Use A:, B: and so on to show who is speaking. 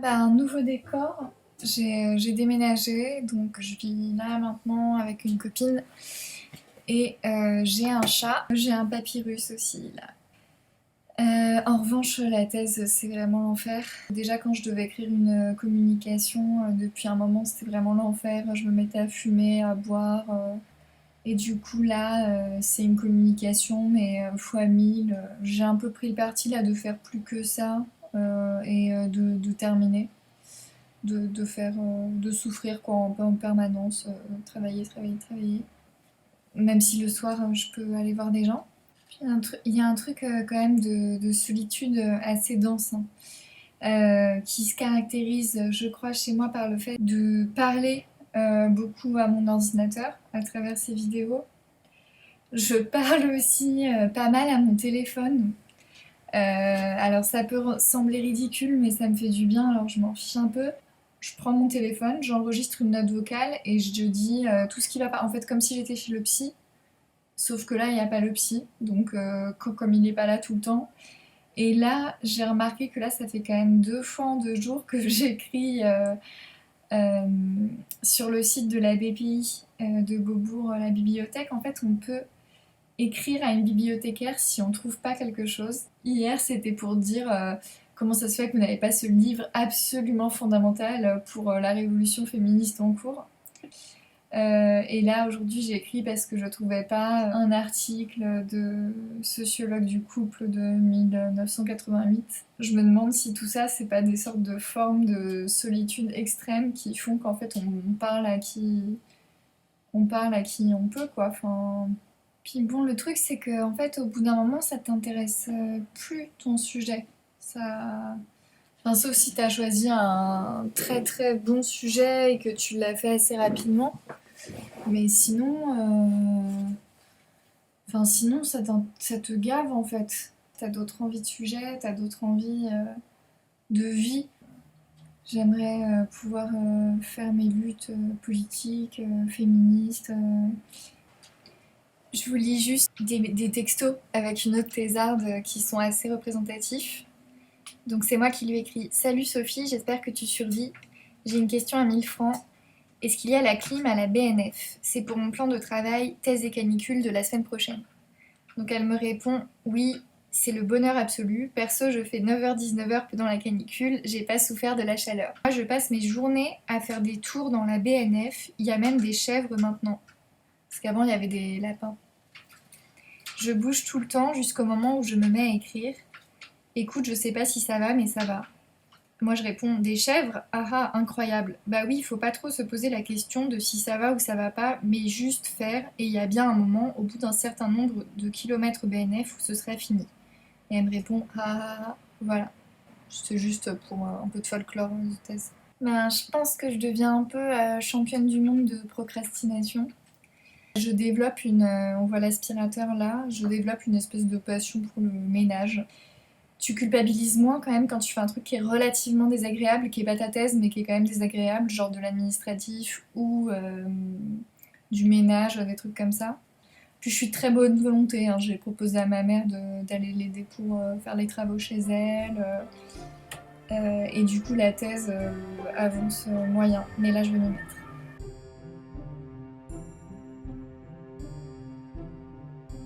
A: Bah, un nouveau décor. J'ai déménagé, donc je vis là maintenant avec une copine. Et j'ai un chat. J'ai un papyrus aussi là. En revanche, la thèse, c'est vraiment l'enfer. Déjà, quand je devais écrire une communication, depuis un moment, c'était vraiment l'enfer. Je me mettais à fumer, à boire. Et du coup, là, c'est une communication, mais fois 1000. J'ai un peu pris le parti là de faire plus que ça et de terminer. De faire, de souffrir quoi, en permanence, travailler, travailler, travailler. Même si le soir, je peux aller voir des gens. Puis il y a un truc quand même de solitude assez dense, hein, qui se caractérise, je crois, chez moi par le fait de parler beaucoup à mon ordinateur à travers ces vidéos. Je parle aussi pas mal à mon téléphone. Alors ça peut sembler ridicule, mais ça me fait du bien, alors je m'en fiche un peu. Je prends mon téléphone, j'enregistre une note vocale et je dis tout ce qui va pas. En fait, comme si j'étais chez le psy, sauf que là, il n'y a pas le psy, donc comme il n'est pas là tout le temps. Et là, j'ai remarqué que là, ça fait quand même 2 fois en 2 jours que j'écris euh, sur le site de la BPI de Beaubourg, la bibliothèque. En fait, on peut écrire à une bibliothécaire si on trouve pas quelque chose. Hier, c'était pour dire comment ça se fait que vous n'avez pas ce livre absolument fondamental pour la révolution féministe en cours. Et là, aujourd'hui, j'ai écrit parce que je trouvais pas un article de sociologue du couple de 1988. Je me demande si tout ça, c'est pas des sortes de formes de solitude extrême qui font qu'en fait, on parle à qui on peut, quoi. Enfin, puis bon, le truc, c'est que en fait, au bout d'un moment, ça t'intéresse plus ton sujet. Ça... Enfin, sauf si t'as choisi un très très bon sujet et que tu l'as fait assez rapidement. Mais sinon, enfin, sinon ça te gave en fait. T'as d'autres envies de sujet, t'as d'autres envies de vie. J'aimerais pouvoir faire mes luttes politiques, féministes. Je vous lis juste des textos avec une autre thésarde qui sont assez représentatifs. Donc c'est moi qui lui écris: Salut Sophie, j'espère que tu survis. J'ai une question à 1000 francs. Est-ce qu'il y a la clim à la BNF? C'est pour mon plan de travail, thèse et canicule de la semaine prochaine. Donc elle me répond: Oui, c'est le bonheur absolu. Perso, je fais 9h-19h pendant la canicule, j'ai pas souffert de la chaleur. Moi, je passe mes journées à faire des tours dans la BNF. Il y a même des chèvres maintenant. Parce qu'avant, il y avait des lapins. Je bouge tout le temps jusqu'au moment où je me mets à écrire. Écoute, je sais pas si ça va, mais ça va. Moi je réponds: des chèvres? Ah ah, incroyable. Bah oui, il faut pas trop se poser la question de si ça va ou ça va pas, mais juste faire, et il y a bien un moment, au bout d'un certain nombre de kilomètres BNF, où ce serait fini. Et elle me répond: ah ah ah, voilà. C'est juste pour un peu de folklore de thèse. Ben, je pense que je deviens un peu championne du monde de procrastination. Je développe on voit l'aspirateur là, je développe une espèce de passion pour le ménage. Tu culpabilises moins quand même quand tu fais un truc qui est relativement désagréable, qui est pas ta thèse, mais qui est quand même désagréable, genre de l'administratif ou du ménage, des trucs comme ça. Puis je suis de très bonne volonté, hein. J'ai proposé à ma mère d'aller l'aider pour faire les travaux chez elle. Et du coup, la thèse avance moyen. Mais là, je vais m'y mettre.